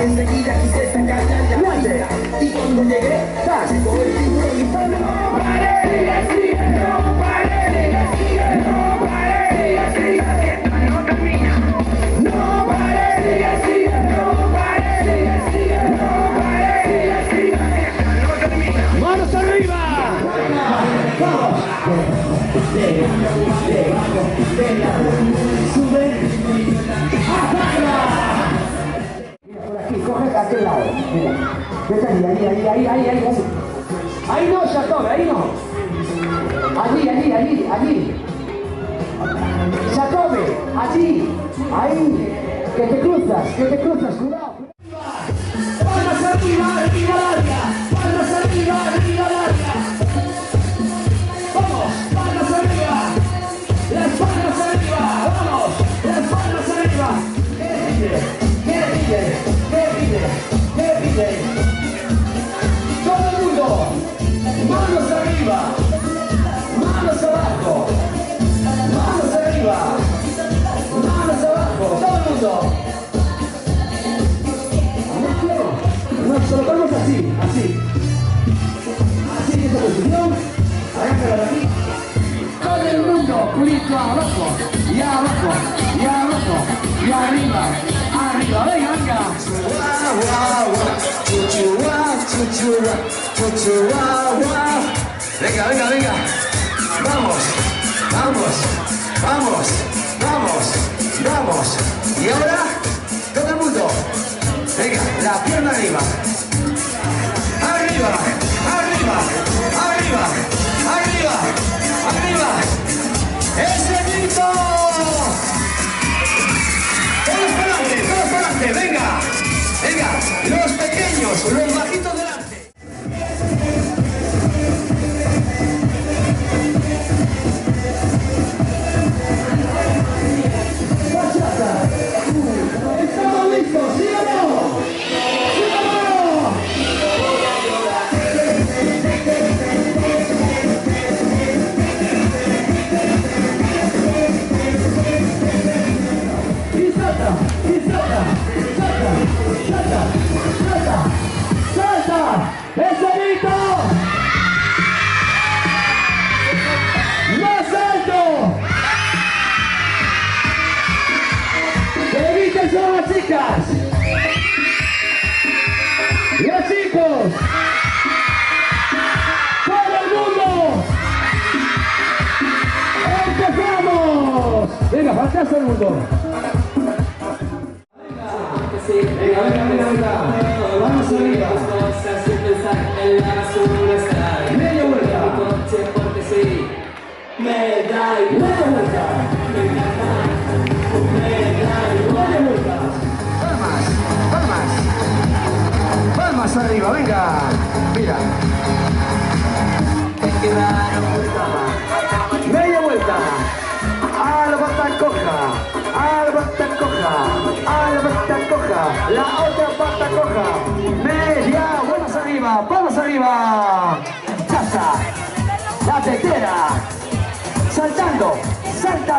Enseguida quise sacar la llave y cuando llegué, llegó el tiburón y fue no paré, sigue, no paré, sigue, no paré, sigue, fiesta no termina. No paré, sigue, no paré, sigue, no paré, sigue, fiesta no termina. ¡Manos arriba! ¡Vamos! Sube. Por aquí, coge a aquel lado. Mira. Vete ahí. Ahí no, Jacob, ahí no. Allí. Jacob, allí. Ahí. Que te cruzas, cuidado. Palmas arriba, larga. Palmas arriba, larga. Vamos, palmas arriba. Las palmas arriba, vamos. Las palmas arriba. ¿Qué pide? Todo el mundo, manos arriba, manos abajo, manos arriba, manos abajo, todo el mundo. Nos colocamos así, en esa posición, agáchalo de aquí. Todo el mundo, culito abajo, y abajo, y arriba, venga. Venga. Vamos. Y ahora, todo el mundo. Venga, la pierna arriba. Arriba. ¡Ese grito! Todos para adelante, venga, los pequeños, los bajitos delante. Bachata, ¿estamos listos? ¿Sí o no? ¡Salta! ¡Ese grito! ¡Más alto! ¡Que griten son las chicas! ¡Los chicos! ¡Todo el mundo! ¡Empezamos! Venga, falta todo el mundo. Venga. Vamos arriba. Media vuelta. Palmas arriba, venga. Mira. Media vuelta. A la pata coja. La otra pata coja. Media. Palmas arriba. Ya está. La tetera. Saltando. Salta.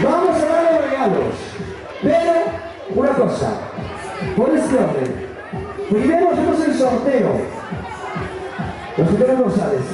Vamos a dar los regalos. Pero, una cosa. Por este orden. Primero hacemos el sorteo. Los González.